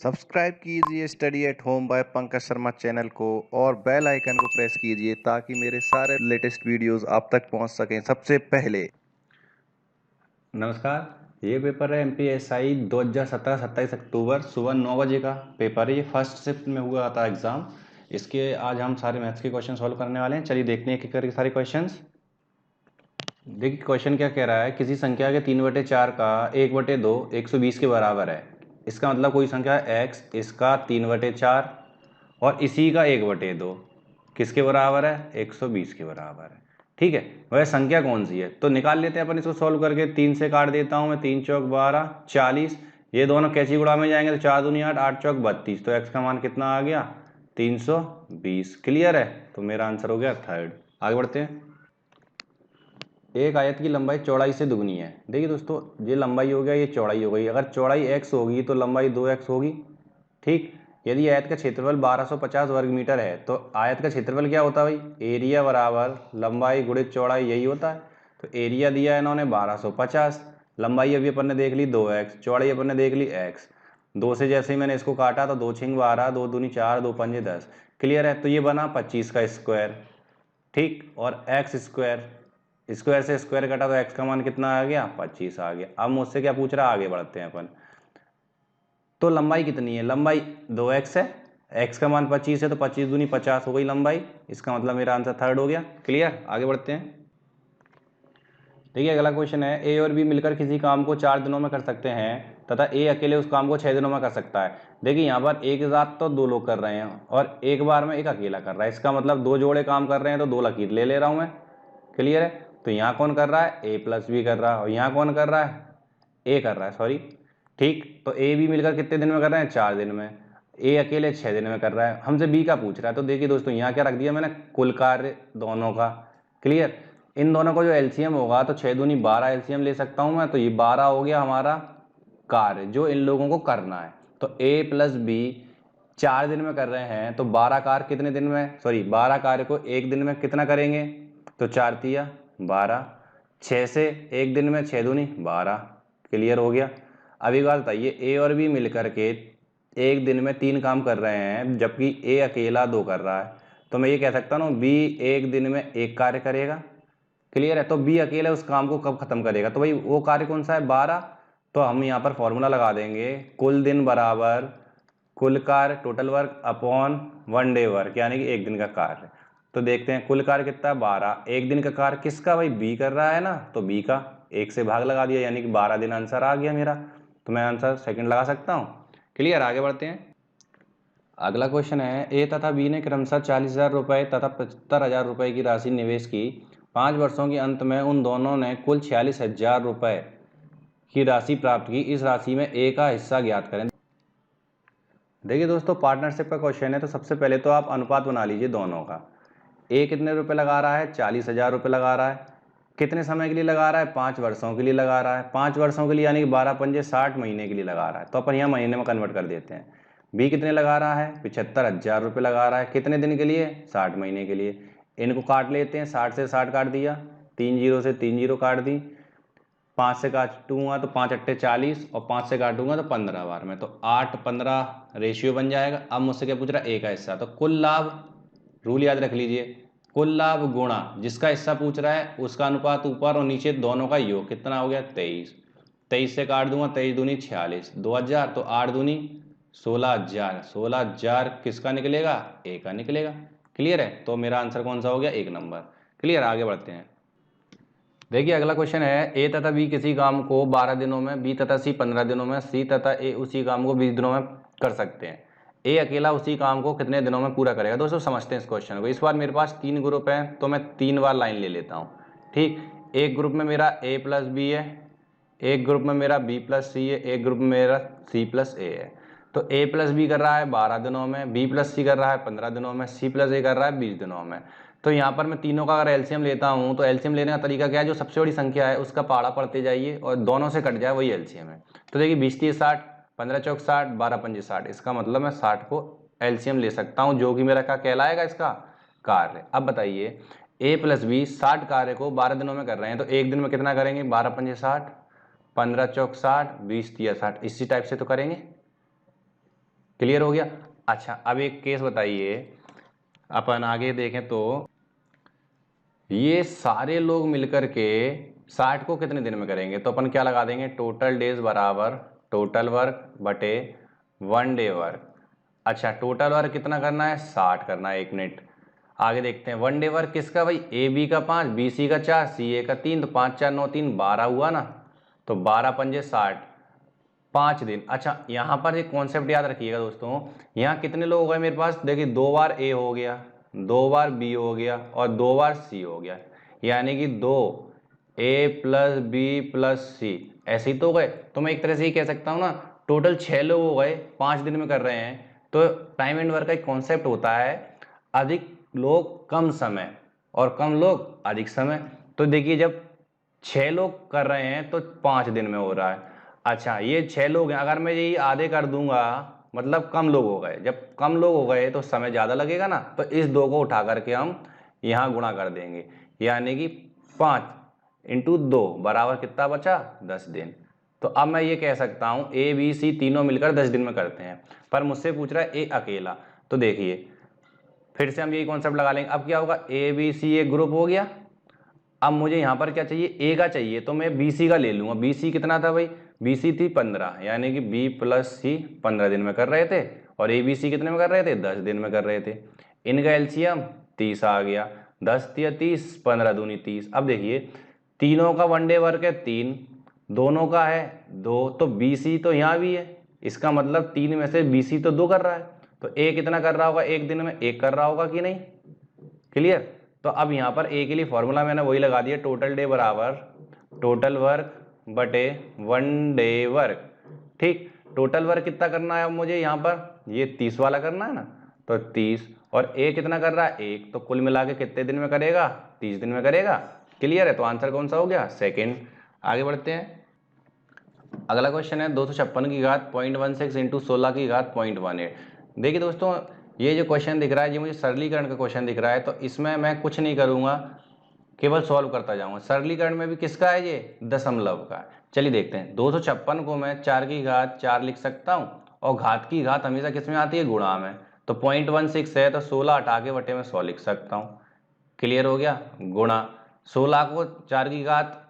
Subscribe कीजिए study at home by Pankaj Sharma channel को और बेल आइकन को प्रेस कीजिए ताकि मेरे सारे लेटेस्ट वीडियोस आप तक पहुंच सकें सबसे पहले। नमस्कार। ये पेपर है MPSI 2017 27 अक्टूबर सुबह 9 बजे का पेपर है। ये फर्स्ट शिफ्ट में हुआ था एग्ज़ाम। इसके आज हम सारे मैथ्स के क्वेश्चन सॉल्व करने वाले हैं। चलिए देखते हैं एक एक करके सारे क्वेश्चंस। देखिए क्वेश्चन क्या कह रहा है, किसी संख्या के 3/4 का 1/2 120 के बराबर है। इसका मतलब कोई संख्या है x, इसका 3/4 और इसी का 1/2 किसके बराबर है? 120 के बराबर है। ठीक है, वह संख्या कौन सी है? तो निकाल लेते हैं अपन इसको सॉल्व करके। 3 से काट देता हूं मैं, 3 चौक 12 40। ये दोनों कैची गुणा में जाएंगे तो 4 दूनी 8, 8 चौक 32। तो x का मान कितना आ गया? 320। क्लियर है? तो मेरा आंसर हो गया थर्ड। आगे बढ़ते हैं। एक आयत की लंबाई चौड़ाई से दुगनी है। देखिए दोस्तों, ये लंबाई हो गया, ये चौड़ाई हो गई। अगर चौड़ाई x होगी तो लंबाई 2x होगी। ठीक, यदि आयत का क्षेत्रफल 1250 वर्ग मीटर है तो आयत का क्षेत्रफल क्या होता है भाई? एरिया बराबर लंबाई गुणित चौड़ाई, यही होता है। तो एरिया दिया है इन्होंने 1250, लंबाई अभी अपन ने देख ली 2x, चौड़ाई अपन ने देख ली x। 2 से जैसे ही मैंने इसको काटा तो 2 छिंग 12, 2 दूनी 4, 2 पंजे 10। क्लियर है? तो ये बना 25 का स्क्वायर। ठीक, और एक्स स्क्वायर, स्क्वायर से स्क्वायर कटा तो एक्स का मान कितना आ गया? 25 आ गया। अब मुझसे क्या पूछ रहा है, आगे बढ़ते हैं अपन। तो लंबाई कितनी है? लंबाई 2x है, x का मान 25 है तो 25 दूनी 50 हो गई लंबाई। इसका मतलब मेरा आंसर थर्ड हो गया। क्लियर? आगे बढ़ते हैं। देखिए अगला क्वेश्चन है, ए और बी मिलकर किसी काम को 4 दिनों में कर सकते हैं तथा ए अकेले उस काम को 6 दिनों में कर सकता है। देखिए यहाँ पर एक साथ तो 2 लोग कर रहे हैं और एक बार में एक अकेला कर रहा है। इसका मतलब 2 जोड़े काम कर रहे हैं तो 2 लकीर ले ले रहा हूँ मैं। क्लियर है? तो यहाँ कौन कर रहा है? ए प्लस बी कर रहा है। और यहाँ कौन कर रहा है? ए कर रहा है, सॉरी। ठीक, तो ए बी मिलकर कितने दिन में कर रहे हैं? 4 दिन में। ए अकेले 6 दिन में कर रहा है। हमसे बी का पूछ रहा है। तो देखिए दोस्तों, यहाँ क्या रख दिया मैंने? कुल कार्य दोनों का। क्लियर? इन दोनों को जो एलसीएम होगा तो 6 दूनी 12 एलसीएम ले सकता हूँ मैं। तो ये 12 हो गया हमारा कार्य जो इन लोगों को करना है। तो ए प्लस बी 4 दिन में कर रहे हैं तो 12 कार्य कितने दिन में, सॉरी 12 कार्य को एक दिन में कितना करेंगे? तो 4 तिया 12, 6 से एक दिन में 6 दूनी 12। क्लियर हो गया? अभी बात बताइए, ए और बी मिलकर के एक दिन में 3 काम कर रहे हैं जबकि ए अकेला 2 कर रहा है। तो मैं ये कह सकता हूँ बी एक दिन में एक कार्य करेगा। क्लियर है? तो बी अकेले उस काम को कब खत्म करेगा? तो भाई वो कार्य कौन सा है? 12। तो हम यहाँ पर फॉर्मूला लगा देंगे, कुल दिन बराबर कुल कार्य total work upon 1 day work, यानी कि एक दिन का कार्य। तो देखते हैं कुल कार्य कितना है? 12। एक दिन का कार्य किसका भाई? बी कर रहा है ना, तो बी का एक से भाग लगा दिया यानी कि 12 दिन आंसर आ गया मेरा। तो मैं आंसर सेकंड लगा सकता हूँ। क्लियर? आगे बढ़ते हैं। अगला क्वेश्चन है, ए तथा बी ने क्रमशः 40,000 रुपये तथा 75,000 रुपये की राशि निवेश की। 5 वर्षों के अंत में उन दोनों ने कुल 46,000 रुपये की राशि प्राप्त की। इस राशि में ए का हिस्सा ज्ञात करें। देखिए दोस्तों, पार्टनरशिप का क्वेश्चन है तो सबसे पहले तो आप अनुपात बना लीजिए दोनों का। ए कितने रुपए लगा रहा है? 40,000 रुपये लगा रहा है। कितने समय के लिए लगा रहा है? 5 वर्षों के लिए लगा रहा है। 5 वर्षों के लिए यानी कि 12 पंजे 60 महीने के लिए लगा रहा है। तो अपन यहाँ महीने में कन्वर्ट कर देते हैं। बी कितने लगा रहा है? 75,000 रुपये लगा रहा है। कितने दिन के लिए? 60 महीने के लिए। इनको काट लेते हैं, 60 से 60 काट दिया, 3 जीरो से 3 जीरो काट दी। 5 से काटूंगा तो 5 अट्ठे 40 और 5 से काटूंगा तो 15 बार में, तो 8 15 रेशियो बन जाएगा। अब मुझसे क्या पूछ रहा है? ए का हिस्सा। तो कुल लाभ, रूल याद रख लीजिए, कुल लाभ गुणा जिसका हिस्सा पूछ रहा है उसका अनुपात ऊपर और नीचे दोनों का योग। कितना हो गया? 23। 23 से काट दूंगा, 23 दूनी 46, 2000 तो 8 दूनी 16,000। 16,000 किसका निकलेगा? ए का निकलेगा। क्लियर है? तो मेरा आंसर कौन सा हो गया? 1 नंबर। क्लियर? आगे बढ़ते हैं। देखिए अगला क्वेश्चन है, ए तथा बी किसी काम को 12 दिनों में, बी तथा सी 15 दिनों में, सी तथा ए उसी काम को 20 दिनों में कर सकते हैं। ए अकेला उसी काम को कितने दिनों में पूरा करेगा? दोस्तों समझते हैं इस क्वेश्चन को। इस बार मेरे पास 3 ग्रुप हैं तो मैं 3 बार लाइन ले लेता हूँ। ठीक, एक ग्रुप में मेरा ए प्लस बी है, एक ग्रुप में मेरा बी प्लस सी है, एक ग्रुप में मेरा सी प्लस ए है। तो ए प्लस बी कर रहा है 12 दिनों में, बी प्लस सी कर रहा है 15 दिनों में, सी प्लस ए कर रहा है 20 दिनों में। तो यहाँ पर मैं तीनों का अगर एलसीएम लेता हूँ तो एलसीएम लेने का तरीका क्या है? जो सबसे बड़ी संख्या है उसका पहाड़ा पढ़ते जाइए और दोनों से कट जाए वही एलसीएम है। तो देखिए 20 30 60, 15 चौक 60, 12 पंजे 60। इसका मतलब मैं 60 को एलसीएम ले सकता हूँ जो कि मेरा क्या कहलाएगा? इसका कार्य। अब बताइए, ए प्लस बी 60 कार्य को 12 दिनों में कर रहे हैं तो एक दिन में कितना करेंगे? 12 पंजे 60, 15 चौक 60, 20 तिया 60। इसी टाइप से तो करेंगे। क्लियर हो गया। अच्छा अब एक केस बताइए, अपन आगे देखें तो ये सारे लोग मिलकर के 60 को कितने दिन में करेंगे, तो अपन क्या लगा देंगे, टोटल डेज बराबर टोटल वर्क बटे 1 डे वर्क। अच्छा टोटल वर्क कितना करना है, 60 करना है। 1 मिनट आगे देखते हैं। 1 डे वर्क किसका भाई, ए बी का 5, बी सी का 4, सी ए का 3, तो 5 4 9 3 12 हुआ ना, तो 12 पंजे 60, 5 दिन। अच्छा यहाँ पर एक कॉन्सेप्ट याद रखिएगा दोस्तों, यहाँ कितने लोग हो गए मेरे पास, देखिए 2 बार ए हो गया, 2 बार बी हो गया और 2 बार सी हो गया, यानी कि 2 ए प्लस बी प्लस सी, ऐसे ही तो हो गए। तो मैं एक तरह से ही कह सकता हूँ ना, टोटल 6 लोग हो गए, 5 दिन में कर रहे हैं। तो टाइम एंड वर्क का एक कॉन्सेप्ट होता है, अधिक लोग कम समय और कम लोग अधिक समय। तो देखिए जब 6 लोग कर रहे हैं तो 5 दिन में हो रहा है। अच्छा ये 6 लोग हैं, अगर मैं यही आधे कर दूंगा मतलब कम लोग हो गए, जब कम लोग हो गए तो समय ज़्यादा लगेगा ना, तो इस 2 को उठा करके हम यहाँ गुणा कर देंगे, यानी कि 5 इंटू 2 बराबर कितना बचा, 10 दिन। तो अब मैं ये कह सकता हूँ ए बी सी तीनों मिलकर 10 दिन में करते हैं, पर मुझसे पूछ रहा है ए अकेला। तो देखिए फिर से हम यही कॉन्सेप्ट लगा लेंगे। अब क्या होगा, ए बी सी एक ग्रुप हो गया। अब मुझे यहाँ पर क्या चाहिए, ए का चाहिए, तो मैं बी सी का ले लूंगा। बी सी कितना था भाई, बी सी थी 15, यानी कि बी प्लस सी 15 दिन में कर रहे थे, और ए बी सी कितने में कर रहे थे, 10 दिन में कर रहे थे। इनका एलसीएम 30 आ गया, 10 तिया 30, 15 दूनी 30। अब देखिए तीनों का 1 डे वर्क है 3, दोनों का है 2, तो बी सी तो यहाँ भी है, इसका मतलब 3 में से बी सी तो 2 कर रहा है, तो ए कितना कर रहा होगा, एक दिन में 1 कर रहा होगा कि नहीं। क्लियर। तो अब यहाँ पर ए के लिए फॉर्मूला मैंने वही लगा दिया, टोटल डे बराबर टोटल वर्क बटे 1 डे वर्क। ठीक, टोटल वर्क कितना करना है अब मुझे यहाँ पर, ये 30 वाला करना है ना, तो 30, और ए कितना कर रहा है 1, तो कुल मिला के कितने दिन में करेगा, 30 दिन में करेगा। क्लियर है, तो आंसर कौन सा हो गया, सेकेंड। आगे बढ़ते हैं। अगला क्वेश्चन है 256 की घात 0.16 इंटू 16 की घात 0.18। देखिए दोस्तों ये जो क्वेश्चन दिख रहा है ये मुझे सरलीकरण का क्वेश्चन दिख रहा है, तो इसमें मैं कुछ नहीं करूंगा, केवल सॉल्व करता जाऊंगा। सरलीकरण में भी किसका है, ये दशमलव का है। चलिए देखते हैं। 256 को मैं 4 की घात 4 लिख सकता हूँ, और घात की घात हमेशा किस में आती है, गुणा में। तो 0.16 है तो 16 हटा के बटे में 100 लिख सकता हूँ। क्लियर हो गया, गुणा 16 को 4 की घात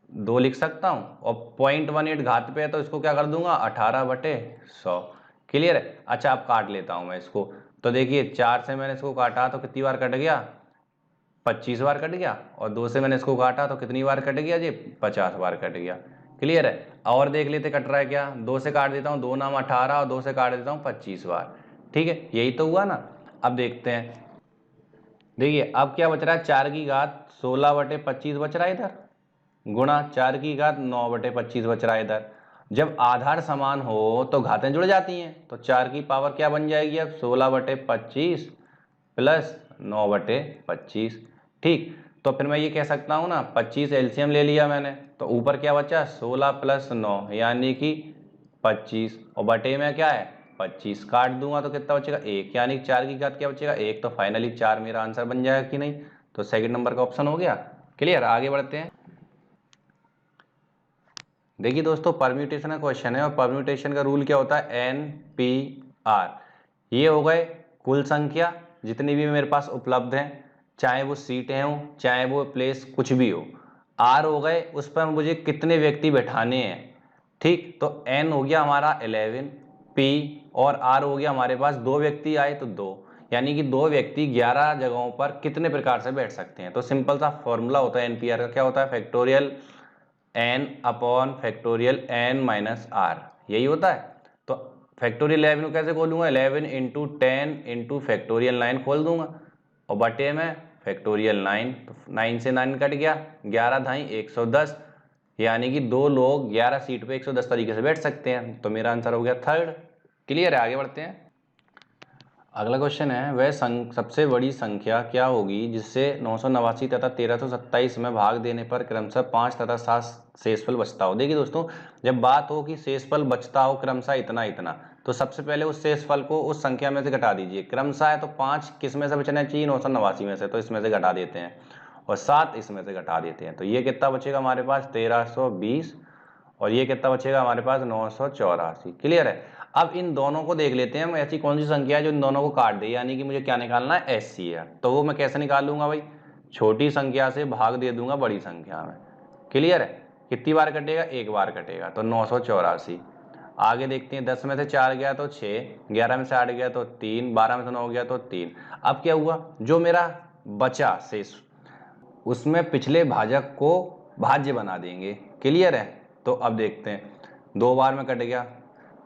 2 लिख सकता हूँ, और 0.18 घात पे है तो इसको क्या कर दूंगा, 18 बटे 100। क्लियर है। अच्छा अब काट लेता हूँ मैं इसको, तो देखिए 4 से मैंने इसको काटा तो कितनी बार कट गया, 25 बार कट गया, और 2 से मैंने इसको काटा तो कितनी बार कट गया जी, 50 बार कट गया। क्लियर है। और देख लेते कट रहा है क्या, 2 से काट देता हूँ, 2 नाम 18 और 2 से काट देता हूँ 25 बार। ठीक है, यही तो हुआ ना। अब देखते हैं, देखिए अब क्या बच रहा है, 4 की घात 16 बटे 25 बच रहा है इधर, गुणा 4 की घात 9 बटे 25 बच रहा है इधर। जब आधार समान हो तो घातें जुड़ जाती हैं, तो 4 की पावर क्या बन जाएगी अब, 16 बटे 25 प्लस 9 बटे 25। ठीक, तो फिर मैं ये कह सकता हूँ ना, 25 एलसीएम ले लिया मैंने, तो ऊपर क्या बचा, 16 प्लस 9 यानी कि 25, और बटे में क्या है 25, काट दूंगा तो कितना बचेगा 1, यानी कि 4 की घात क्या बचेगा 1, तो फाइनली 4 मेरा आंसर बन जाएगा कि नहीं। तो सेकंड नंबर का ऑप्शन हो गया। क्लियर, आगे बढ़ते हैं। देखिए दोस्तों परम्यूटेशन का क्वेश्चन है, और परम्यूटेशन का रूल क्या होता है, एन पी आर। ये हो गए कुल संख्या जितनी भी मेरे पास उपलब्ध हैं, चाहे वो सीटें हों चाहे वो प्लेस कुछ भी हो। आर हो गए उस पर मुझे कितने व्यक्ति बैठाने हैं। ठीक, तो एन हो गया हमारा 11, पी और आर हो गया हमारे पास 2 व्यक्ति आए तो 2, यानी कि 2 व्यक्ति 11 जगहों पर कितने प्रकार से बैठ सकते हैं। तो सिंपल सा फॉर्मूला होता है एनपीआर का, क्या होता है, factorial n upon factorial n minus r, यही होता है। तो फैक्टोरियल 11 को कैसे खोलूंगा, 11 इंटू 10 इंटू फैक्टोरियल 9 खोल दूंगा, और बटे में फैक्टोरियल 9, तो 9 से 9 कट गया, 11 धाई 110, यानी कि 2 लोग 11 सीट पे 110 तरीके से बैठ सकते हैं। तो मेरा आंसर हो गया थर्ड। क्लियर है, आगे बढ़ते हैं। अगला क्वेश्चन है, वह सबसे बड़ी संख्या क्या होगी जिससे 989 तथा 1327 में भाग देने पर क्रमशः 5 तथा 7 शेषफल बचता हो। देखिए दोस्तों जब बात हो कि शेषफल बचता हो क्रमशः इतना इतना, तो सबसे पहले उस शेषफल को उस संख्या में से घटा दीजिए। क्रमशः है तो 5 किस में से बचना चाहिए, 989 में से, तो इसमें से घटा देते हैं, और 7 इसमें से घटा देते हैं, तो ये कितना बचेगा हमारे पास 1320, और ये कितना बचेगा हमारे पास 984। क्लियर है। अब इन दोनों को देख लेते हैं हम, ऐसी कौन सी संख्या है जो इन दोनों को काट दे, यानी कि मुझे क्या निकालना है, HCF। तो वो मैं कैसे निकालूंगा भाई, छोटी संख्या से भाग दे दूंगा बड़ी संख्या में। क्लियर है? कितनी बार कटेगा, एक बार कटेगा, तो 984। आगे देखते हैं, 10 में से 4 गया तो 6, 11 में से 8 गया तो 3, 12 में से 9 गया तो 3। अब क्या हुआ, जो मेरा बचा शेष उसमें पिछले भाजक को भाज्य बना देंगे। क्लियर है? तो अब देखते हैं, 2 बार में कट गया,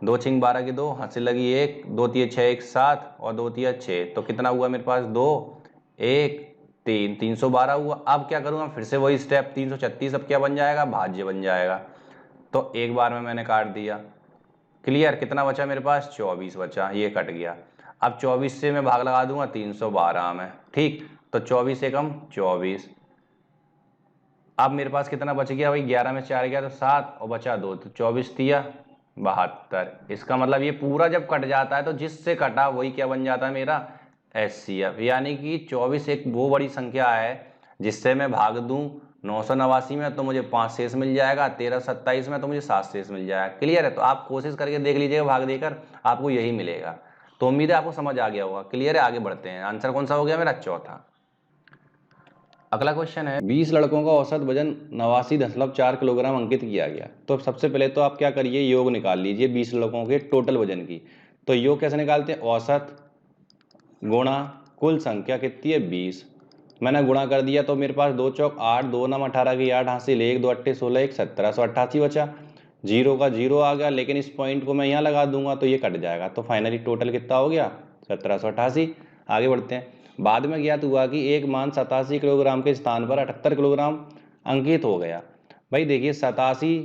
2 छिंग 12 की 2, हंसी लगी 1, 2 तिया 6, 1 7 और 2 तिया 6, तो कितना हुआ मेरे पास, 2 1 3, 312 हुआ। अब क्या करूँगा, फिर से वही स्टेप, 336 अब क्या बन जाएगा, भाज्य बन जाएगा। तो एक बार में मैंने काट दिया। क्लियर? कितना बचा मेरे पास, 24 बचा, ये कट गया। अब 24 से मैं भाग लगा दूंगा 312 में। ठीक, तो 24 एकम 24। अब मेरे पास कितना बच गया भाई, 11 में 4 गया तो 7 और बचा 2, तो 24 तिया 72। इसका मतलब ये पूरा जब कट जाता है तो जिससे कटा वही क्या बन जाता है मेरा, HCF। यानी कि 24 एक वो बड़ी संख्या है जिससे मैं भाग दूं 989 में तो मुझे 5 शेष मिल जाएगा, 1327 में तो मुझे 7 शेष मिल जाएगा। क्लियर है? तो आप कोशिश करके देख लीजिएगा भाग देकर, आपको यही मिलेगा। तो उम्मीद है आपको समझ आ गया होगा। क्लियर है? आगे बढ़ते हैं। आंसर कौन सा हो गया मेरा, चौथा। अगला क्वेश्चन है, 20 लड़कों का औसत वजन 89.4 किलोग्राम अंकित किया गया। तो सबसे पहले तो आप क्या करिए, योग निकाल लीजिए 20 लड़कों के टोटल वजन की। तो योग कैसे निकालते हैं, औसत गुणा कुल संख्या कितनी है, 20। मैंने गुणा कर दिया तो मेरे पास 2 चौक 8, 2 9 18 की 8, हासिल 1 2 8 16, 1 1788 बचा। जीरो का जीरो आ गया, लेकिन इस पॉइंट को मैं यहाँ लगा दूंगा तो ये कट जाएगा। तो फाइनली टोटल कितना हो गया, 1788। आगे बढ़ते हैं। बाद में ज्ञात हुआ कि एक मान 87 किलोग्राम के स्थान पर 78 किलोग्राम अंकित हो गया। भाई देखिए 87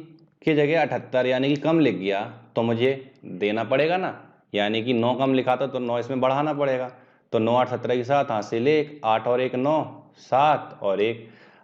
की जगह 78 यानी कि कम लिख गया, तो मुझे देना पड़ेगा ना, यानी कि 9 कम लिखा था तो 9 इसमें बढ़ाना पड़ेगा। तो 9 8 17 के साथ हासिल 1, 8 और 1 9, 7 और 1।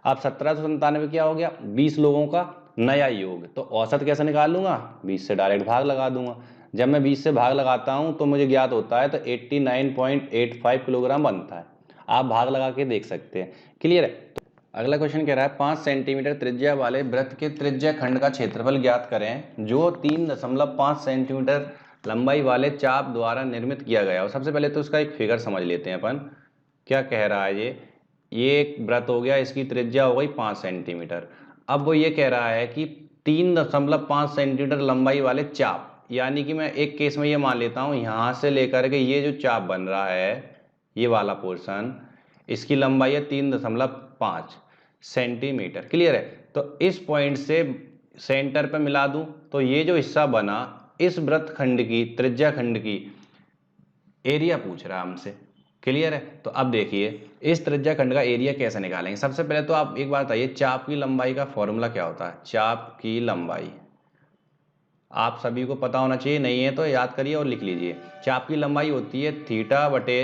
अब 1797 क्या हो गया, 20 लोगों का नया योग। तो औसत कैसे निकालूंगा, 20 से डायरेक्ट भाग लगा दूंगा। जब मैं 20 से भाग लगाता हूं तो मुझे ज्ञात होता है तो 89.85 किलोग्राम बनता है। आप भाग लगा के देख सकते हैं। क्लियर है? तो अगला क्वेश्चन कह रहा है, 5 सेंटीमीटर त्रिज्या वाले वृत्त के त्रिज्या खंड का क्षेत्रफल ज्ञात करें जो 3.5 सेंटीमीटर लंबाई वाले चाप द्वारा निर्मित किया गया। और सबसे पहले तो इसका एक फिगर समझ लेते हैं अपन, क्या कह रहा है ये एक वृत्त हो गया, इसकी त्रिज्या हो गई 5 सेंटीमीटर। अब वो ये कह रहा है कि 3.5 सेंटीमीटर लंबाई वाले चाप, यानी कि मैं एक केस में ये मान लेता हूँ यहाँ से लेकर के ये जो चाप बन रहा है ये वाला पोर्शन, इसकी लंबाई है 3.5 सेंटीमीटर। क्लियर है? तो इस पॉइंट से सेंटर पे मिला दूं तो ये जो हिस्सा बना, इस वृत्त खंड की त्रिज्या खंड की एरिया पूछ रहा है हमसे। क्लियर है? तो अब देखिए इस त्रिज्या खंड का एरिया कैसे निकालेंगे। सबसे पहले तो आप एक बात बताइए, चाप की लंबाई का फॉर्मूला क्या होता है। चाप की लंबाई आप सभी को पता होना चाहिए, नहीं है तो याद करिए और लिख लीजिए। चाप की लंबाई होती है थीटा बटे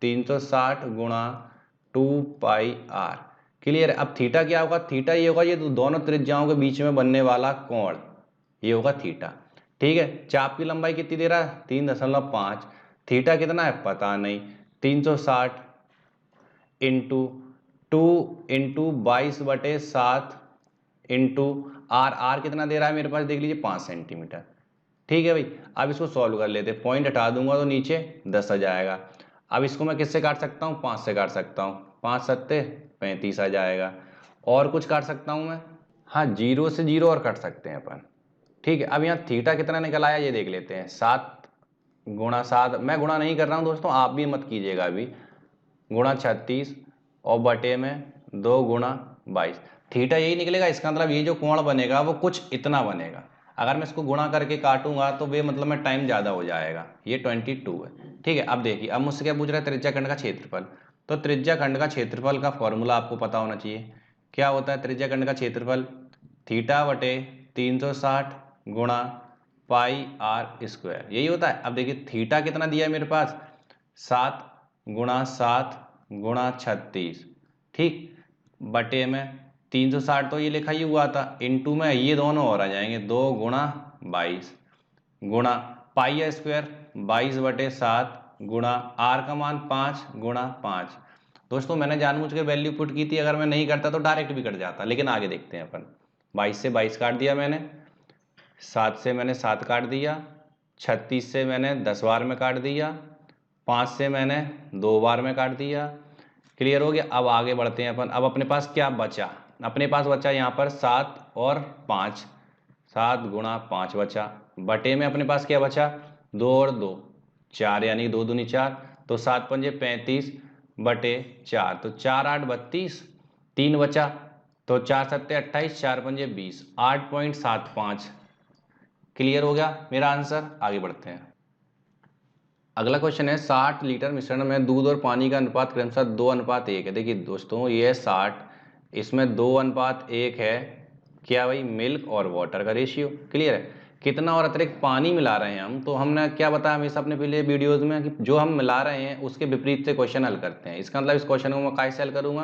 360 गुणा 2πr। क्लियर है? अब थीटा क्या होगा, थीटा ये होगा ये दोनों त्रिज्याओं के बीच में बनने वाला कोण, ये होगा थीटा। ठीक है? चाप की लंबाई कितनी दे रहा है, 3.5। थीटा कितना है पता नहीं, 360 इंटू 2 इंटू 22/7 इंटू आर कितना दे रहा है मेरे पास, देख लीजिए 5 सेंटीमीटर। ठीक है भाई, अब इसको सॉल्व कर लेते हैं। पॉइंट हटा दूंगा तो नीचे 10 आ जाएगा। अब इसको मैं किससे काट सकता हूँ, 5 से काट सकता हूँ, 5 सत्ते 35 आ जाएगा। और कुछ काट सकता हूँ मैं, हाँ 0 से 0 और काट सकते हैं अपन। ठीक है? अब यहाँ थीटा कितना निकल आया ये देख लेते हैं, 7 गुणा 7, मैं गुणा नहीं कर रहा हूँ दोस्तों, आप भी मत कीजिएगा अभी, गुणा 36 और बटे में 2 गुणा 22। थीटा यही निकलेगा, इसका मतलब ये जो कोण बनेगा वो कुछ इतना बनेगा। अगर मैं इसको गुणा करके काटूंगा तो वे मतलब में टाइम ज़्यादा हो जाएगा, ये 22 है। ठीक है? अब देखिए, अब मुझसे क्या पूछ रहा है, त्रिज्या खंड का क्षेत्रफल। तो त्रिज्या खंड का क्षेत्रफल का फॉर्मूला आपको पता होना चाहिए। क्या होता है त्रिज्या खंड का क्षेत्रफल, थीटा बटे 360 गुणा πr², यही होता है। अब देखिए थीटा कितना दिया है मेरे पास, 7 गुणा 7 गुणा 36, ठीक, बटे में 360 तो ये लिखा ही हुआ था, इंटू में ये दोनों और आ जाएंगे, 2 गुणा 22 गुणा πr², 22/7 गुणा आर का मान 5 गुणा 5। दोस्तों मैंने जानबूझ के वैल्यू पुट की थी, अगर मैं नहीं करता तो डायरेक्ट भी कट जाता, लेकिन आगे देखते हैं अपन। 22 से 22 काट दिया मैंने, 7 से मैंने 7 काट दिया, 36 से मैंने 10 बार में काट दिया, 5 से मैंने 2 बार में काट दिया। क्लियर हो गया। अब आगे बढ़ते हैं अपन। अब अपने पास क्या बचा, अपने पास बचा यहाँ पर 7 और 5, 7 गुणा 5 बचा। बटे में अपने पास क्या बचा, 2 और 2 4, यानी 2 दूनी 4, तो 7 पंजे 35 बटे 4, तो 4 8 32, 3 बचा, तो 4 सत्ते 28, 4 पंजे 20, 8.75। क्लियर हो गया मेरा आंसर। आगे बढ़ते हैं। अगला क्वेश्चन है 60 लीटर मिश्रण में दूध और पानी का अनुपात क्रमशः 2:1 है। देखिए दोस्तों, ये है 60, इसमें 2:1 है क्या भाई, मिल्क और वाटर का रेशियो। क्लियर है। कितना और अतिरिक्त पानी मिला रहे हैं हम, तो हमने क्या बताया हमेशा अपने पहले वीडियोज में कि जो हम मिला रहे हैं उसके विपरीत से क्वेश्चन हल करते हैं। इसका मतलब इस क्वेश्चन को मैं कैसे हल करूंगा,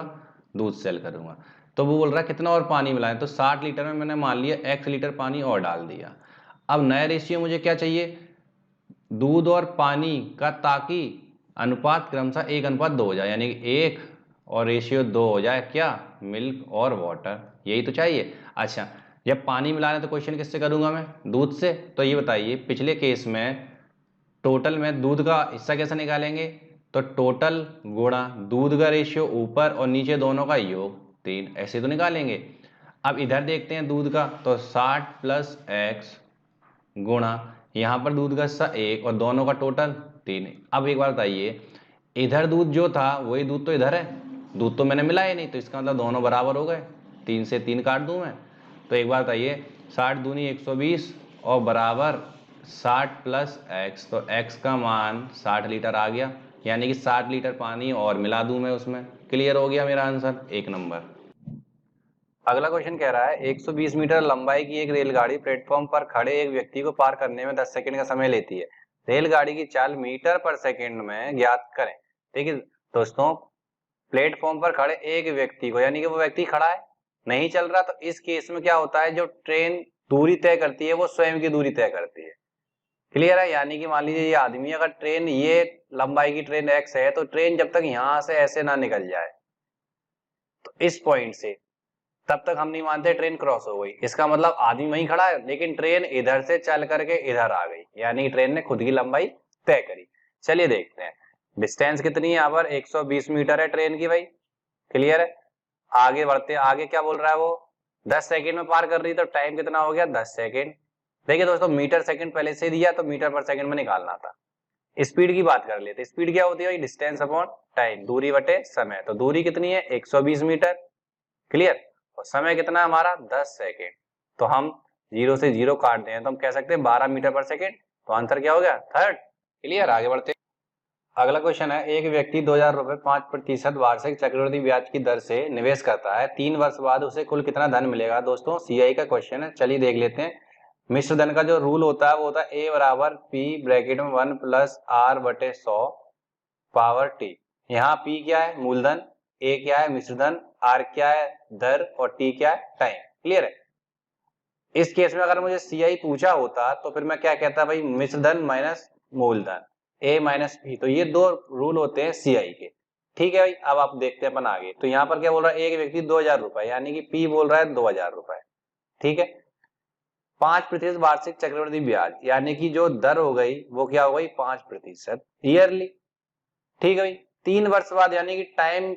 दूध से हल करूंगा। तो वो बोल रहा है कितना और पानी मिलाएं, तो 60 लीटर में मैंने मान लिया x लीटर पानी और डाल दिया। अब नया रेशियो मुझे क्या चाहिए, दूध और पानी का, ताकि अनुपात क्रमशः 1:2 हो जाए, यानी 1 और रेशियो 2 हो जाए क्या, मिल्क और वाटर, यही तो चाहिए। अच्छा, जब पानी मिला रहे हैं तो क्वेश्चन किससे करूंगा मैं, दूध से। तो ये बताइए पिछले केस में टोटल में दूध का हिस्सा कैसे निकालेंगे, तो टोटल गुणा दूध का रेशियो ऊपर और नीचे दोनों का योग 3, ऐसे तो निकालेंगे। अब इधर देखते हैं दूध का, तो 60 + x गुणा यहाँ पर दूध का हिस्सा 1 और दोनों का टोटल 3। अब एक बार बताइए, इधर दूध जो था वही दूध तो इधर है, दूध तो मैंने मिलाया नहीं, तो इसका मतलब दोनों बराबर हो गए, 3 से 3 काट दूं मैं। तो एक बार बताइए, 60 दूनी 120 और बराबर 60 + x, तो x का मान 60 लीटर आ गया, यानी कि 60 लीटर पानी और मिला दूं मैं उसमें। क्लियर हो गया मेरा आंसर, 1 नंबर। अगला क्वेश्चन कह रहा है 120 मीटर लंबाई की एक रेलगाड़ी प्लेटफॉर्म पर खड़े एक व्यक्ति को पार करने में 10 सेकंड का समय लेती है। रेलगाड़ी की चाल मीटर पर सेकंड में ज्ञात करें। देखिए दोस्तों, प्लेटफॉर्म पर खड़े एक व्यक्ति को, यानी कि वो व्यक्ति खड़ा है, नहीं चल रहा, तो इस केस में क्या होता है, जो ट्रेन दूरी तय करती है वो स्वयं की दूरी तय करती है। क्लियर है। यानी कि मान लीजिए ये आदमी, अगर ट्रेन ये लंबाई की ट्रेन x है, तो ट्रेन जब तक यहां से ऐसे ना निकल जाए, तो इस पॉइंट से, तब तक हम नहीं मानते ट्रेन क्रॉस हो गई। इसका मतलब आदमी वहीं खड़ा है, लेकिन ट्रेन इधर से चल करके इधर आ गई, यानी ट्रेन ने खुद की लंबाई तय करी। चलिए देखते हैं डिस्टेंस कितनी है। यहाँ पर 120 मीटर है ट्रेन की भाई। क्लियर है। आगे बढ़ते हैं, आगे क्या बोल रहा है वो, 10 सेकंड में पार कर रही, तो टाइम कितना हो गया, 10 सेकंड। देखिए दोस्तों, मीटर सेकंड पहले से दिया, तो मीटर पर सेकंड में निकालना था। स्पीड की बात कर लेते, स्पीड क्या होती है, डिस्टेंस अपॉन टाइम, दूरी बटे समय। तो दूरी कितनी है, 120 मीटर। क्लियर। और समय कितना हमारा, 10 सेकेंड। तो हम 0 से 0 काट दें तो हम कह सकते हैं 12 मीटर पर सेकेंड। तो आंसर क्या हो गया, थर्ड। क्लियर। आगे बढ़ते हैं। अगला क्वेश्चन है, एक व्यक्ति 2000 रुपए 5% वार्षिक चक्रवृद्धि ब्याज की दर से निवेश करता है, 3 वर्ष बाद उसे कुल कितना धन मिलेगा। दोस्तों सीआई का क्वेश्चन है, चलिए देख लेते हैं। मिश्र धन का जो रूल होता है वो होता है A बराबर P ब्रैकेट में 1 + R/100 पावर T। यहाँ P क्या है, मूलधन, A क्या है, मिश्रधन, R क्या है, दर, और T क्या है, टाइम। क्लियर है। इस केस में अगर मुझे CI पूछा होता तो फिर मैं क्या कहता भाई, मिश्रधन माइनस मूलधन, A माइनस P। तो ये दो रूल होते हैं CI के। ठीक है भाई। अब आप देखते हैं अपन आगे। तो यहाँ पर क्या बोल रहा है, एक व्यक्ति 2000 रुपए, यानी कि P बोल रहा है 2000 रुपए। ठीक है। 5% वार्षिक चक्रवृद्धि ब्याज, यानी कि जो दर हो गई वो क्या हो गई, 5% ईयरली। ठीक है भाई। 3 वर्ष बाद, यानी कि टाइम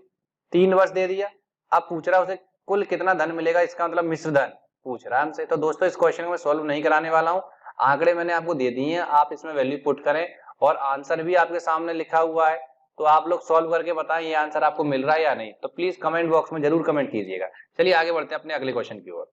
3 वर्ष दे दिया। अब पूछ रहा है उसे कुल कितना धन मिलेगा, इसका मतलब मिश्र धन पूछ रहा है हमसे। तो दोस्तों इस क्वेश्चन को मैं सॉल्व नहीं कराने वाला हूं, आंकड़े मैंने आपको दे दिए हैं, आप इसमें वैल्यू पुट करें, और आंसर भी आपके सामने लिखा हुआ है। तो आप लोग सॉल्व करके बताएं ये आंसर आपको मिल रहा है या नहीं। तो प्लीज कमेंट बॉक्स में जरूर कमेंट कीजिएगा। चलिए आगे बढ़ते हैं अपने अगले क्वेश्चन की ओर।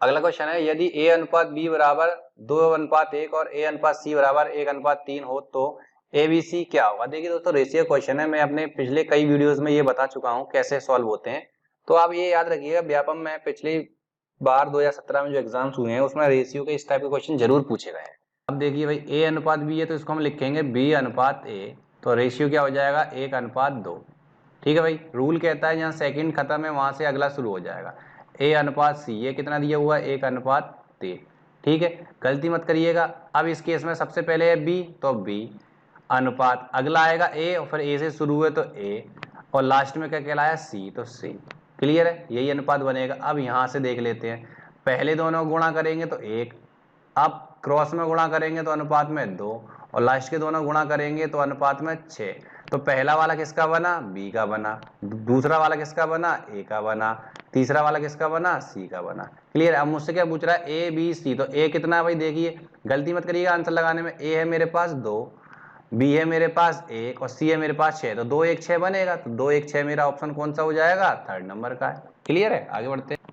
अगला क्वेश्चन है, यदि A अनुपात B बराबर 2:1 और A अनुपात C बराबर 1:3 हो तो ABC क्या होगा। देखिए दोस्तों, रेशियो क्वेश्चन है, मैं अपने पिछले कई वीडियोस में ये बता चुका हूं कैसे सॉल्व होते हैं। तो आप ये याद रखिएगा, व्यापम में पिछली बार 2017 में जो एग्जाम्स हुए हैं उसमें रेशियो के इस टाइप के क्वेश्चन जरूर पूछे गए हैं। अब देखिए भाई, A अनुपात B है तो इसको हम लिखेंगे B अनुपात A, तो रेशियो क्या हो जाएगा, 1:2। ठीक है भाई। रूल कहता है जहाँ सेकंड खत्म है वहां से अगला शुरू हो जाएगा। A अनुपात C, ये कितना दिया हुआ है, 1:3। ठीक है, गलती मत करिएगा। अब इस केस में सबसे पहले है B, तो B अनुपात, अगला आएगा A, और फिर A से शुरू हुए तो A, और लास्ट में क्या कहलाया, C, तो C। क्लियर है, यही अनुपात बनेगा। अब यहां से देख लेते हैं, पहले दोनों गुणा करेंगे तो 1, अब क्रॉस में गुणा करेंगे तो अनुपात में 2 और लास्ट के दोनों गुणा करेंगे तो अनुपात में 6। तो पहला वाला किसका बना, बी का बना, दूसरा वाला किसका बना, ए का बना, तीसरा वाला किसका बना, सी का बना। क्लियर। अब मुझसे क्या पूछ रहा है, ए बी सी। तो ए कितना है भाई, देखिए गलती मत करिएगा आंसर लगाने में। ए है मेरे पास 2, बी है मेरे पास 1 और सी है मेरे पास 6। तो 2 1 6 बनेगा। तो 2 1 6 मेरा ऑप्शन कौन सा हो जाएगा, थर्ड नंबर का है। क्लियर है, आगे बढ़ते हैं।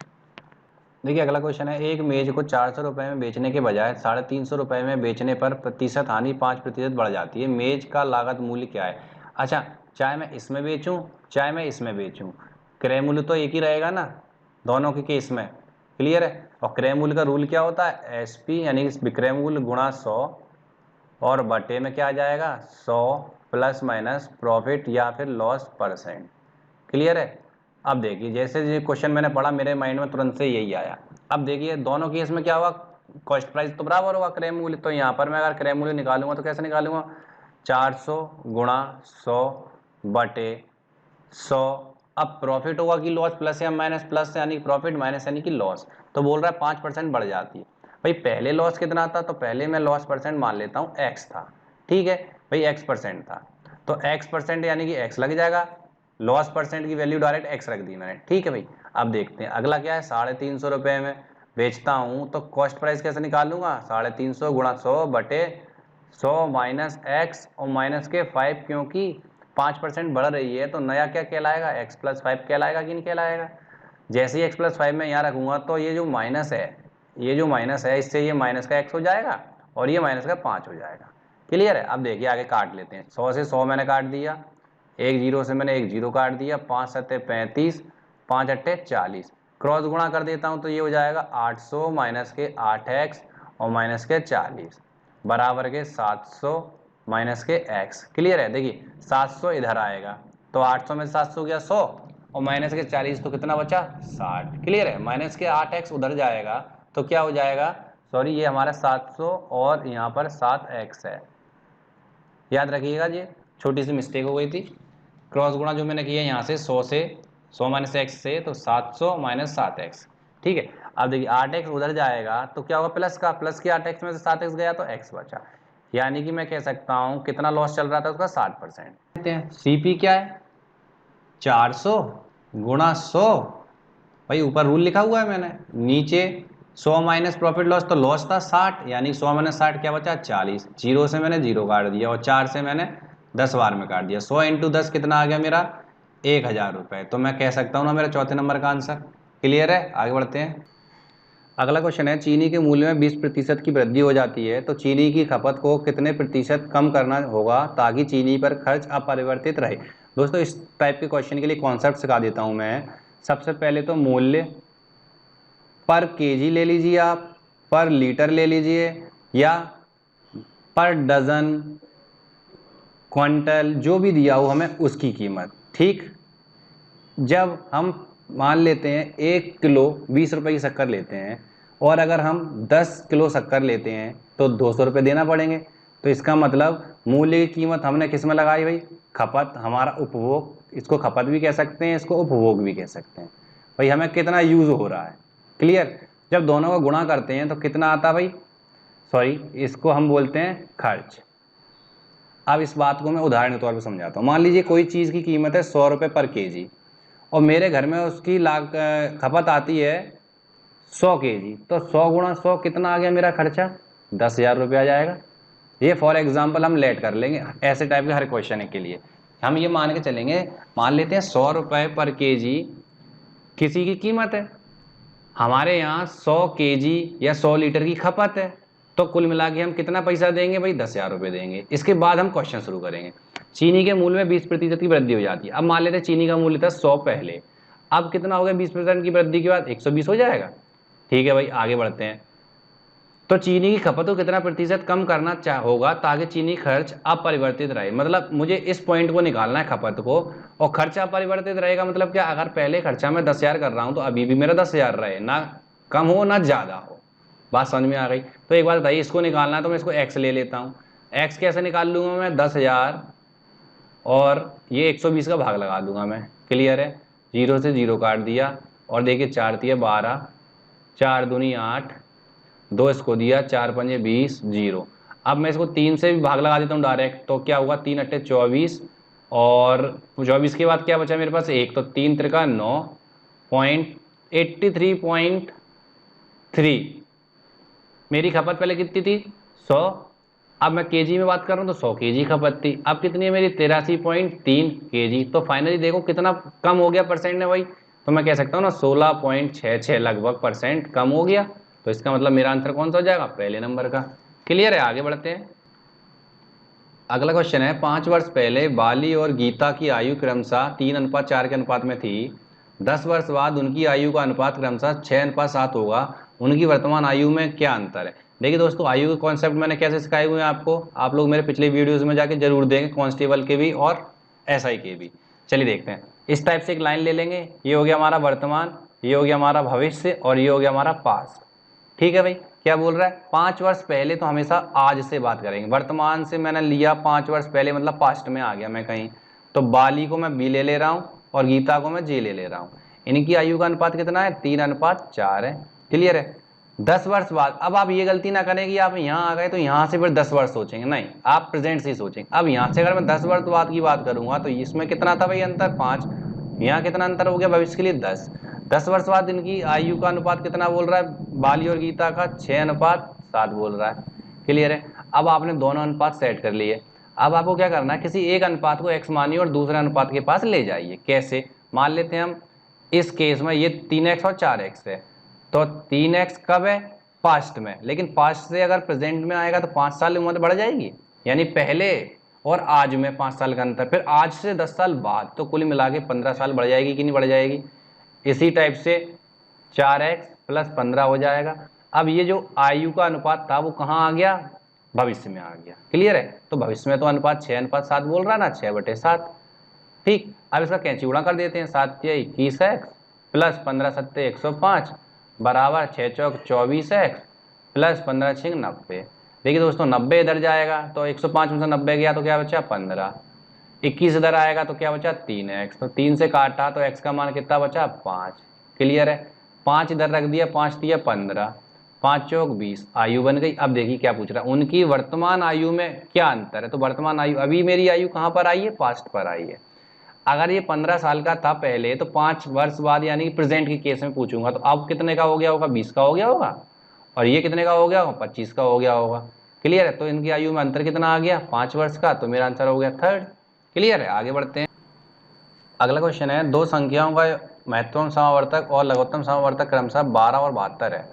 देखिए अगला क्वेश्चन है, एक मेज को 400 रुपए में बेचने के बजाय 350 रुपए में बेचने पर प्रतिशत हानि 5% बढ़ जाती है। मेज का लागत मूल्य क्या है। अच्छा, चाहे मैं इसमें बेचूं चाहे मैं इसमें बेचूं, क्रय मूल्य तो एक ही रहेगा ना दोनों के केस में। क्लियर है। और क्रय मूल्य का रूल क्या होता है, एसपी यानी विक्रय मूल्य गुणा 100 और बटे में क्या आ जाएगा 100 प्लस माइनस प्रॉफिट या फिर लॉस %। क्लियर है। अब देखिए जैसे ये क्वेश्चन मैंने पढ़ा मेरे माइंड में तुरंत से यही आया। अब देखिए दोनों केस में क्या होगा, कॉस्ट प्राइस तो बराबर होगा क्रय मूल्य। तो यहाँ पर मैं अगर क्रय मूल्य निकालूंगा तो कैसे निकालूंगा, 400 गुणा 100 बटे 100। अब प्रॉफिट होगा कि लॉस, प्लस या माइनस, प्लस यानी प्रॉफिट, माइनस यानी कि लॉस। तो बोल रहा है 5% बढ़ जाती है। भाई पहले लॉस कितना था, तो पहले मैं लॉस परसेंट मान लेता हूँ एक्स था। ठीक है भाई, x% था तो x% यानी कि x लग जाएगा। लॉस परसेंट की वैल्यू डायरेक्ट x रख दी मैंने। ठीक है भाई, अब देखते हैं अगला क्या है, 350 रुपए में बेचता हूं तो कॉस्ट प्राइस कैसे निकालूंगा, 350 गुणा 100 बटे 100 माइनस x और माइनस के 5, क्योंकि 5% बढ़ रही है तो नया क्या कहलाएगा, x+5 कहलाएगा कि नहीं कहलाएगा। जैसे ही x+5 में यहाँ रखूंगा तो ये जो माइनस है इससे ये माइनस का x हो जाएगा और ये माइनस का 5 हो जाएगा। क्लियर है। अब देखिए आगे काट लेते हैं। 100 से 100 मैंने काट दिया, एक जीरो से मैंने एक जीरो काट दिया, 5 सत्ते 35, 5 अट्ठे 40। क्रॉस गुणा कर देता हूं तो ये हो जाएगा 800 माइनस के 8x और माइनस के 40 बराबर के 700 माइनस के x। क्लियर है। देखिए 700 इधर आएगा तो 800 में 700 गया 100 और माइनस के 40 तो कितना बचा 60। क्लियर है। माइनस के 8x उधर जाएगा तो क्या हो जाएगा, सॉरी ये हमारा 700 और यहाँ पर 7x है। याद रखिएगा ये छोटी सी मिस्टेक हो गई थी। क्रॉस गुणा जो मैंने किया यहाँ से 100 माइनस x से, तो 700 माइनस 7x। ठीक है। अब देखिए 8x उधर जाएगा तो क्या होगा प्लस का, प्लस के 8x में से 7x गया तो x बचा। यानी कि मैं कह सकता हूँ कितना लॉस चल रहा था उसका 60%। कहते हैं सीपी क्या है 400 गुणा 100, भाई ऊपर रूल लिखा हुआ है मैंने, नीचे 100 माइनस प्रॉफिट लॉस, तो लॉस था 60 यानी 100 माइनस 60 क्या बचा 40। जीरो से मैंने जीरो काट दिया और 4 से मैंने 10 बार में काट दिया। 100 इंटू 10 कितना आ गया मेरा 1000 रुपये। तो मैं कह सकता हूँ ना मेरा चौथे नंबर का आंसर। क्लियर है, आगे बढ़ते हैं। अगला क्वेश्चन है, चीनी के मूल्य में 20% की वृद्धि हो जाती है तो चीनी की खपत को कितने प्रतिशत कम करना होगा ताकि चीनी पर खर्च अपरिवर्तित रहे। दोस्तों इस टाइप के क्वेश्चन के लिए कॉन्सेप्ट सिखा देता हूं मैं। सबसे पहले तो मूल्य पर केजी ले लीजिए आप, पर लीटर ले लीजिए या पर डजन, क्विंटल, जो भी दिया हो हमें उसकी कीमत। ठीक। जब हम मान लेते हैं 1 किलो 20 रुपए की शक्कर लेते हैं और अगर हम 10 किलो शक्कर लेते हैं तो 200 रुपये देना पड़ेंगे। तो इसका मतलब मूल्य की कीमत हमने किस में लगाई भाई, खपत, हमारा उपभोग, इसको खपत भी कह सकते हैं, इसको उपभोग भी कह सकते हैं। भाई हमें कितना यूज हो रहा है। क्लियर। जब दोनों को गुणा करते हैं तो कितना आता भाई, सॉरी इसको हम बोलते हैं खर्च। अब इस बात को मैं उदाहरण के तौर पर समझाता हूँ। मान लीजिए कोई चीज़ की कीमत है 100 रुपये पर केजी और मेरे घर में उसकी खपत आती है 100 केजी, तो 100 गुणा 100 कितना आ गया मेरा खर्चा, 10,000 रुपये आ जाएगा। ये फॉर एग्जाम्पल हम लेट कर लेंगे, ऐसे टाइप के हर क्वेश्चन के लिए हम ये मान के चलेंगे। मान लेते हैं 100 रुपये पर केजी किसी की कीमत है, हमारे यहाँ 100 केजी या 100 लीटर की खपत है, तो कुल मिला के हम कितना पैसा देंगे भाई, 10,000 रुपये देंगे। इसके बाद हम क्वेश्चन शुरू करेंगे। चीनी के मूल्य में 20% की वृद्धि हो जाती है। अब मान लेते हैं चीनी का मूल्य था 100 पहले, अब कितना हो गया 20% की वृद्धि के बाद 120 हो जाएगा। ठीक है भाई, आगे बढ़ते हैं। तो चीनी की खपत को कितना प्रतिशत कम करना होगा ताकि चीनी खर्च अपरिवर्तित रहे। मतलब मुझे इस पॉइंट को निकालना है खपत को, और खर्चा अपरिवर्तित रहेगा मतलब क्या, अगर पहले खर्चा मैं 10,000 कर रहा हूं तो अभी भी मेरा 10,000 रहे, ना कम हो ना ज्यादा हो। बात समझ में आ गई। तो एक बात बताइए, इसको निकालना है तो मैं इसको एक्स ले लेता हूँ। एक्स कैसे निकाल लूंगा मैं, 10,000 और ये 120 का भाग लगा दूंगा मैं। क्लियर है। जीरो से जीरो काट दिया और देखिए 4 दिया 12, 4 दूनी 8, 2 इसको दिया, 4 पंजे 20, 0। अब मैं इसको 3 से भी भाग लगा देता हूँ डायरेक्ट, तो क्या होगा, 3 अट्ठे 24, और 24 के बाद क्या बचा मेरे पास, 1, तो 3 त्रिका 9.83.3। मेरी खपत पहले कितनी थी, 100। अब मैं केजी में बात कर रहा हूँ तो 100 केजी खपत थी। अब कितनी है मेरी, 83.3 केजी। तो फाइनली देखो कितना कम हो गया परसेंट में भाई, तो मैं कह सकता हूँ ना 16.66 लगभग परसेंट कम हो गया। तो इसका मतलब मेरा आंसर कौन सा हो जाएगा, पहले नंबर का। क्लियर है, आगे बढ़ते हैं। अगला क्वेश्चन है, 5 वर्ष पहले बाली और गीता की आयु क्रमशः 3:4 के अनुपात में थी। 10 वर्ष बाद उनकी आयु का अनुपात क्रमशः 6:7 होगा। उनकी वर्तमान आयु में क्या अंतर है। देखिए दोस्तों, आयु के कॉन्सेप्ट मैंने कैसे सिखाए हुए हैं आपको, आप लोग मेरे पिछले वीडियोज में जाके जरूर देंगे, कांस्टेबल के भी और एसआई के भी। चलिए देखते हैं। इस टाइप से एक लाइन ले लेंगे, ये हो गया हमारा वर्तमान, ये हो गया हमारा भविष्य, और ये हो गया हमारा पास्ट। ठीक है भाई, क्या बोल रहा है, 5 वर्ष पहले, तो हमेशा आज से बात करेंगे। वर्तमान से मैंने लिया 5 वर्ष पहले, मतलब पास्ट में आ गया मैं कहीं, तो बाली को मैं बी ले रहा हूं और गीता को मैं जे ले रहा हूं। इनकी आयु का अनुपात कितना है, 3:4 है। क्लियर है। 10 वर्ष बाद, अब आप ये गलती ना करें कि आप यहाँ आ गए तो यहाँ से फिर 10 वर्ष सोचेंगे, नहीं, आप प्रेजेंट से ही सोचेंगे। अब यहाँ से अगर मैं 10 वर्ष बाद की बात करूंगा तो इसमें कितना था भाई अंतर, 5। यहाँ कितना अंतर हो गया भविष्य के लिए, 10। 10 वर्ष बाद इनकी आयु का अनुपात कितना बोल रहा है, बाली और गीता का 6:7 बोल रहा है। क्लियर है। अब आपने दोनों अनुपात सेट कर लिए। अब आपको क्या करना है, किसी एक अनुपात को एक्स मानिए और दूसरे अनुपात के पास ले जाइए। कैसे, मान लेते हैं हम इस केस में ये 3x और 4x है, तो 3x कब है, पास्ट में, लेकिन पास्ट से अगर प्रेजेंट में आएगा तो 5 साल उम्र बढ़ जाएगी, यानी पहले और आज में 5 साल का अंतर, फिर आज से 10 साल बाद, तो कुल मिला के 15 साल बढ़ जाएगी कि नहीं बढ़ जाएगी। इसी टाइप से 4x + 15 हो जाएगा। अब ये जो आयु का अनुपात था वो कहाँ आ गया, भविष्य में आ गया। क्लियर है। तो भविष्य में तो अनुपात 6:7 बोल रहा है ना, 6/7। ठीक, अब इसका कैंची उड़ा कर देते हैं, 7×21x + 15×7 105 बराबर 6×4 24x + 15×6 90। देखिए दोस्तों, 90 इधर जाएगा तो 105 में से 90 गया तो क्या बचा, 15। 21 इधर आएगा तो क्या बचा, 3x, तो 3 से काटा तो x का मान कितना बचा, 5। क्लियर है। 5 इधर रख दिया, 5 दिया 15, 5×4 20, आयु बन गई। अब देखिए क्या पूछ रहा है, उनकी वर्तमान आयु में क्या अंतर है। तो वर्तमान आयु, अभी मेरी आयु कहाँ पर आई है, पास्ट पर आई है। अगर ये 15 साल का था पहले, तो 5 वर्ष बाद यानी कि प्रेजेंट के केस में पूछूंगा, तो अब कितने का हो गया होगा, 20 का हो गया होगा, और ये कितने का हो गया होगा, 25 का हो गया होगा। क्लियर है। तो इनकी आयु में अंतर कितना आ गया, 5 वर्ष का, तो मेरा आंसर हो गया थर्ड। क्लियर है, आगे बढ़ते हैं। अगला क्वेश्चन है, दो संख्याओं का महत्तम समावर्तक और लघुत्तम समावर्तक क्रमशः 12 और 72 है।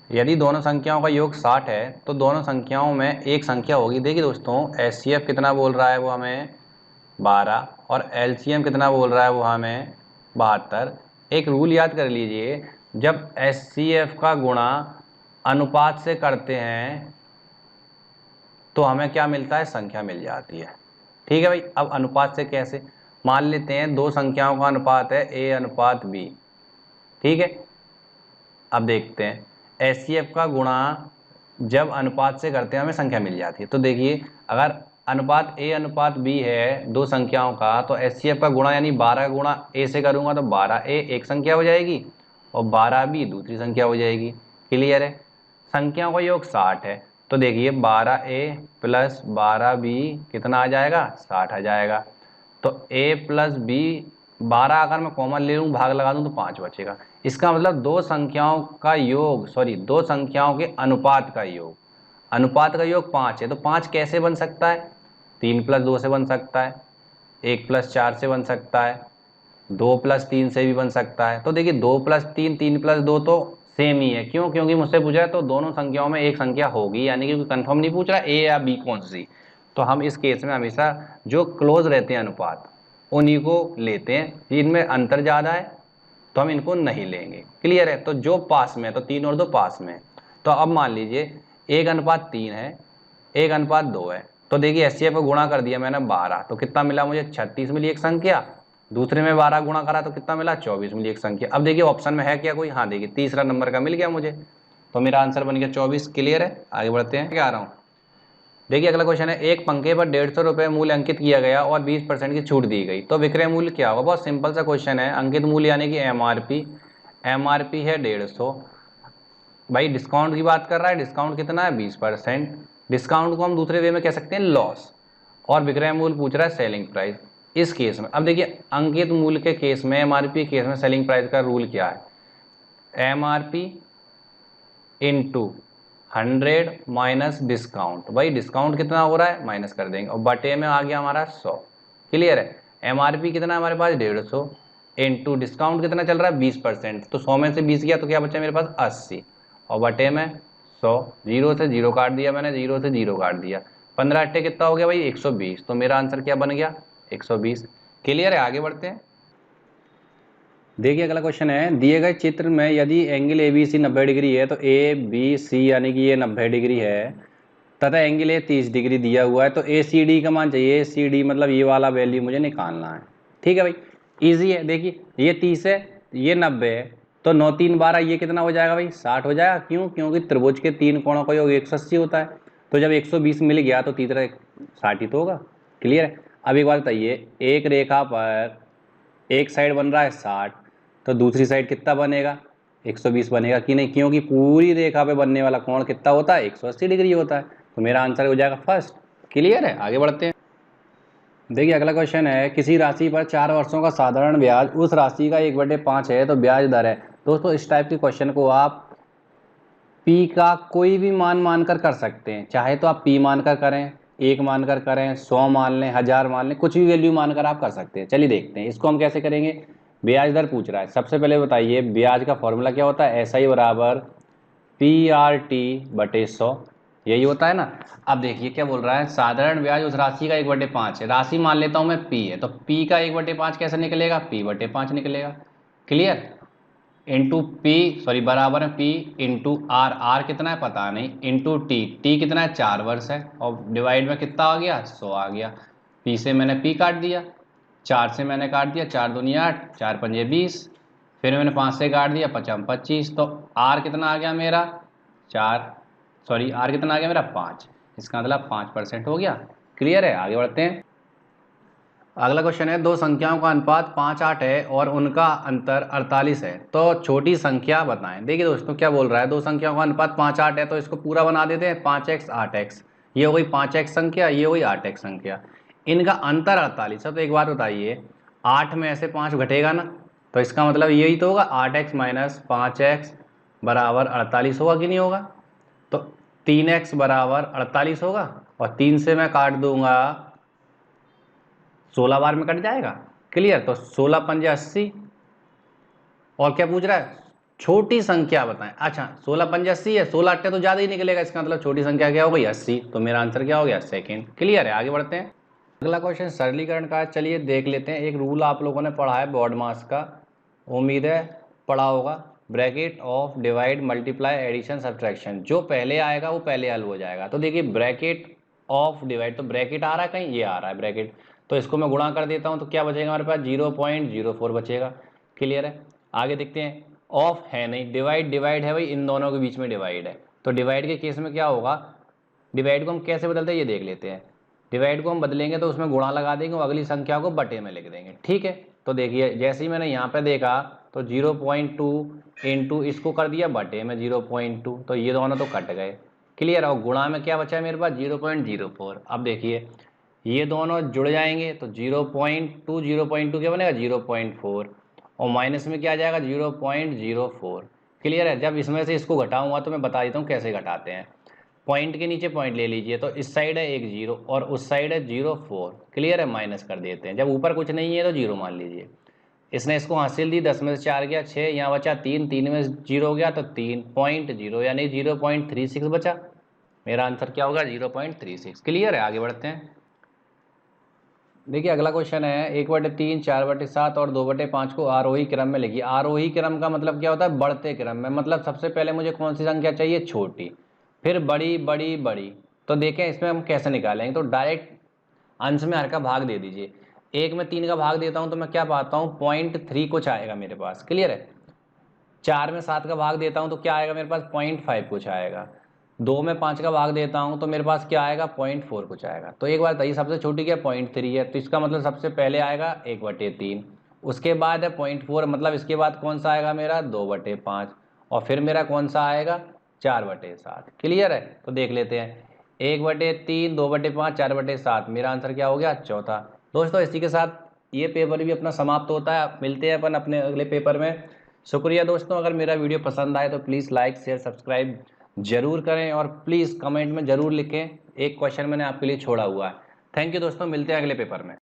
यदि दोनों संख्याओं का योग 60 है तो दोनों संख्याओं में एक संख्या होगी। देखिए दोस्तों, एचसीएफ कितना बोल रहा है वो हमें, 12, और एलसीएम कितना बोल रहा है वो हमें, 72। एक रूल याद कर लीजिए, जब एचसीएफ का गुणा अनुपात से करते हैं तो हमें क्या मिलता है, संख्या मिल जाती है। ठीक है भाई। अब अनुपात से कैसे, मान लेते हैं दो संख्याओं का अनुपात है A/B। ठीक है। अब देखते हैं एचसीएफ का गुणा जब अनुपात से करते हैं हमें संख्या मिल जाती है। तो देखिए, अगर अनुपात A/B है दो संख्याओं का, तो एचसीएफ का गुणा यानी 12 गुणा A से करूंगा तो 12A एक संख्या हो जाएगी और 12B दूसरी संख्या हो जाएगी। क्लियर है। संख्याओं का योग 60 है, तो देखिए 12A + 12B कितना आ जाएगा, 60 आ जाएगा। तो A + B, 12 अगर मैं कॉमन ले लूँ, भाग लगा दूँ तो 5 बचेगा। इसका मतलब दो संख्याओं का योग, दो संख्याओं के अनुपात का योग, अनुपात का योग 5 है। तो 5 कैसे बन सकता है, 3 + 2 से बन सकता है, 1 + 4 से बन सकता है, 2 + 3 से भी बन सकता है। तो देखिए 2 + 3, 3 + 2 तो सेम ही है। क्यों, क्योंकि मुझसे पूछा है तो दोनों संख्याओं में एक संख्या होगी, यानी कि कंफर्म नहीं पूछ रहा A या B कौन सी। तो हम इस केस में हमेशा जो क्लोज रहते हैं अनुपात उन्हीं को लेते हैं। इनमें अंतर ज़्यादा है तो हम इनको नहीं लेंगे। क्लियर है। तो जो पास में है, तो 3 और 2 पास में है। तो अब मान लीजिए 1:3 है, 1:2 है, तो देखिए एचसीएफ को गुणा कर दिया मैंने 12, तो कितना मिला मुझे, 36 मिली एक संख्या। दूसरे में 12 गुणा करा तो कितना मिला, 24 मिली एक संख्या। अब देखिए ऑप्शन में है क्या कोई, हाँ देखिए तीसरा नंबर का मिल गया मुझे, तो मेरा आंसर बन गया 24। क्लियर है, आगे बढ़ते हैं। क्या आ रहा हूँ, देखिए अगला क्वेश्चन है, एक पंखे पर 150 रुपये मूल्य अंकित किया गया और 20% की छूट दी गई, तो विक्रय मूल्य क्या होगा। बहुत सिंपल सा क्वेश्चन है। अंकित मूल्य यानी कि एमआरपी, एमआरपी है 150, भाई डिस्काउंट की बात कर रहा है, डिस्काउंट कितना है 20%। डिस्काउंट को हम दूसरे वे में कह सकते हैं लॉस, और विक्रय मूल्य पूछ रहा है सेलिंग प्राइस। इस केस में अब देखिए, अंकित मूल्य के केस में, एमआरपी केस में सेलिंग प्राइस का रूल क्या है, एमआरपी इंटू 100 माइनस डिस्काउंट। भाई डिस्काउंट कितना हो रहा है माइनस कर देंगे, और बटे में आ गया हमारा 100। क्लियर है। एमआरपी कितना है हमारे पास 150, इंटू डिस्काउंट कितना चल रहा है 20%, तो 100 में से 20 गया तो क्या बचा मेरे पास 80, और बटे में 100। जीरो से जीरो काट दिया मैंने, जीरो से जीरो काट दिया, 15 अट्ठे कितना हो गया भाई 120, तो मेरा आंसर क्या बन गया 120। क्लियर है, आगे बढ़ते हैं। देखिए अगला क्वेश्चन है, दिए गए चित्र में यदि angle A B C 90 degree है, तो ए बी सी यानी कि ये 90 डिग्री है, तथा एंगल ए 30 डिग्री दिया हुआ है, तो ए सी डी का मान चाहिए। ए सी डी मतलब ये वाला वैल्यू मुझे निकालना है। ठीक है भाई, इजी है। देखिए ये 30 है, ये 90 है, तो 9 3 12 ये कितना हो जाएगा भाई 60 हो जाएगा। क्यों? क्योंकि त्रिभुज के तीन कोणों का योग 180 होता है, तो जब 120 मिल गया तो तीसरा 60 ही तो होगा। क्लियर है। अब एक बात बताइए, एक रेखा पर एक साइड बन रहा है 60, तो दूसरी साइड कितना बनेगा 120 बनेगा कि नहीं? क्योंकि पूरी रेखा पे बनने वाला कोण कितना होता है 180 डिग्री होता है, तो मेरा आंसर हो जाएगा फर्स्ट। क्लियर है, आगे बढ़ते हैं। देखिए अगला क्वेश्चन है, किसी राशि पर 4 वर्षों का साधारण ब्याज उस राशि का 1/5 है, तो ब्याज दर है। दोस्तों इस टाइप के क्वेश्चन को आप पी का कोई भी मान मानकर कर सकते हैं। चाहे तो आप पी मानकर करें, 1 मानकर करें, 100 मान लें, 1000 मान लें, कुछ भी वैल्यू मानकर आप कर सकते हैं। चलिए देखते हैं इसको हम कैसे करेंगे। ब्याज दर पूछ रहा है, सबसे पहले बताइए ब्याज का फॉर्मूला क्या होता है, SI बराबर PRT/100, यही होता है ना। अब देखिए क्या बोल रहा है, साधारण ब्याज उस राशि का 1/5 है। राशि मान लेता हूं मैं P है, तो P का 1/5 कैसे निकलेगा, P/5 निकलेगा। क्लियर। इंटू पी, सॉरी बराबर है पी इंटू आर, आर कितना है पता नहीं, इंटू टी, टी कितना है 4 वर्ष है, और डिवाइड में कितना आ गया 100 आ गया। पी से मैंने पी काट दिया, 4 से मैंने काट दिया, 4 दूनी 8, 4 पंजे 20, फिर मैंने 5 से काट दिया, 5 25, तो आर कितना आ गया मेरा 4, सॉरी आर कितना आ गया मेरा 5, इसका मतलब 5% हो गया। क्लियर है, आगे बढ़ते हैं। अगला क्वेश्चन है, दो संख्याओं का अनुपात 5 8 है और उनका अंतर 48 है, तो छोटी संख्या बताएं। देखिए दोस्तों क्या बोल रहा है, दो संख्याओं का अनुपात 5 8 है, तो इसको पूरा बना देते हैं 5x 8x, ये हो गई 5x संख्या, ये हो गई 8x संख्या, इनका अंतर 48 है। तो एक बात बताइए, 8 में ऐसे 5 घटेगा ना, तो इसका मतलब यही तो होगा 8x माइनस 5x बराबर 48 होगा कि नहीं होगा? तो 3x बराबर 48 होगा, और 3 से मैं काट दूंगा 16 बार में कट जाएगा। क्लियर। तो 16 पंजे 80, और क्या पूछ रहा है छोटी संख्या बताएं। अच्छा 16 पंजे 80 है, 16 अट्ठे तो ज्यादा ही निकलेगा, इसका मतलब छोटी संख्या क्या हो गई 80, तो मेरा आंसर क्या हो गया सेकंड। क्लियर है, आगे बढ़ते हैं। अगला क्वेश्चन सरलीकरण का है, चलिए देख लेते हैं। एक रूल आप लोगों ने पढ़ा है बोर्ड मास का, उम्मीद है पढ़ा होगा, bracket of divide multiply addition subtraction, जो पहले आएगा वो पहले हल हो जाएगा। तो देखिए ब्रैकेट ऑफ डिवाइड, तो ब्रैकेट आ रहा है कहीं, ये आ रहा है ब्रैकेट, तो इसको मैं गुणा कर देता हूँ, तो क्या बचेगा हमारे पास 0.04 बचेगा। क्लियर है, आगे देखते हैं। ऑफ है नहीं, डिवाइड डिवाइड है भाई, इन दोनों के बीच में डिवाइड है, तो डिवाइड के केस में क्या होगा, डिवाइड को हम कैसे बदलते हैं ये देख लेते हैं। डिवाइड को हम बदलेंगे तो उसमें गुणा लगा देंगे और अगली संख्या को बटे में लिख देंगे। ठीक है, तो देखिए जैसे ही मैंने यहाँ पे देखा तो 0.2 इंटू इसको कर दिया बटे में 0.2, तो ये दोनों तो कट गए। क्लियर। और गुणा में क्या बचा है मेरे पास 0.04। अब देखिए ये दोनों जुड़ जाएंगे तो 0.2 क्या बनेगा 0.4, और माइनस में क्या आ जाएगा 0.04। क्लियर है। जब इसमें से इसको घटाऊंगा तो मैं बता देता हूँ कैसे घटाते हैं। पॉइंट के नीचे पॉइंट ले लीजिए, तो इस साइड है एक 0 और उस साइड है 0.4। क्लियर है, माइनस कर देते हैं, जब ऊपर कुछ नहीं है तो 0 मान लीजिए। इसने इसको हासिल दी, 10 में से 4 गया 6, यहाँ बचा 3, 3 में 0 गया तो 3.0 यानी 0.36 बचा। मेरा आंसर क्या होगा 0.36। क्लियर है, आगे बढ़ते हैं। देखिए अगला क्वेश्चन है, 1/3 4/7 और 2/5 को आरोही क्रम में लिखिए। आरोही क्रम का मतलब क्या होता है, बढ़ते क्रम में, मतलब सबसे पहले मुझे कौन सी संख्या चाहिए छोटी, फिर बड़ी बड़ी बड़ी। तो देखें इसमें हम कैसे निकालेंगे, तो डायरेक्ट अंश में हर का भाग दे दीजिए। 1 में 3 का भाग देता हूं तो मैं क्या पाता हूं 0.3 कुछ आएगा मेरे पास। क्लियर है। 4 में 7 का भाग देता हूं तो क्या आएगा मेरे पास 0.5 कुछ आएगा। 2 में 5 का भाग देता हूं तो मेरे पास क्या आएगा 0.4 कुछ आएगा। तो एक बात बताइए सबसे छोटी क्या 0.3 है, तो इसका मतलब सबसे पहले आएगा 1/3, उसके बाद है 0.4, मतलब इसके बाद कौन सा आएगा मेरा 2/5, और फिर मेरा कौन सा आएगा 4/7। क्लियर है? तो देख लेते हैं 1/3, 2/5, 4/7। मेरा आंसर क्या हो गया? चौथा। दोस्तों इसी के साथ ये पेपर भी अपना समाप्त होता है। मिलते हैं अपन अपने अगले पेपर में। शुक्रिया दोस्तों। अगर मेरा वीडियो पसंद आए तो प्लीज़ लाइक शेयर सब्सक्राइब जरूर करें और प्लीज़ कमेंट में ज़रूर लिखें। एक क्वेश्चन मैंने आपके लिए छोड़ा हुआ है। थैंक यू दोस्तों, मिलते हैं अगले पेपर में।